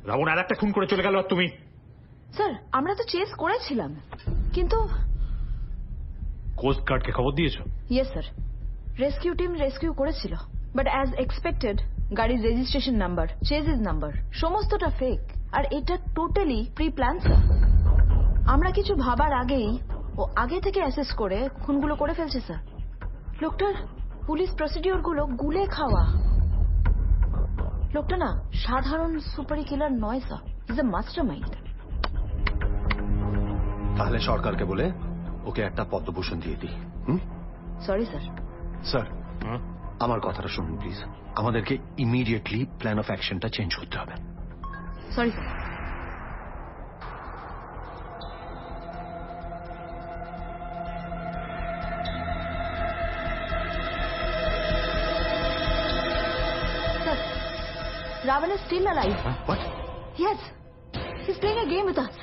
রাবণ আর একটা খুন করে চলে গেল আর তুমি। স্যার আমরা তো চেস করেছিলাম, কিন্তু কোস্ট গার্ডকে খবর দিয়েছো? Yes sir, rescue team rescue করেছিল, বাট অ্যাজ এক্সপেক্টেড গাড়ির রেজিস্ট্রেশন নাম্বার, চেজিস নাম্বার সমস্তটা ফেক। আর এটা টোটালি প্রি প্ল্যান স্যার। আমরা কিছু ভাবার আগেই ও আগে থেকে অ্যাসেস করে খুনগুলো করে ফেলছে স্যার। লোকটার পুলিশ প্রসিডিওর গুলো গুলে খাওয়া। লোকটা না সাধারণ সুপারি কিলার নয় স্যার, ইজ এ মাস্টারমাইন্ড। তাহলে সরকারকে বলে ওকে একটা পদ্মভূষণ দিয়ে দিই। Sorry sir. স্যার আমার কথাটা শুনুন প্লিজ, আমাদেরকে ইমিডিয়েটলি প্ল্যান অফ অ্যাকশনটা চেঞ্জ করতে হবে। Sorry sir. Ravan is still alive. What? Yes. He's playing a game with us.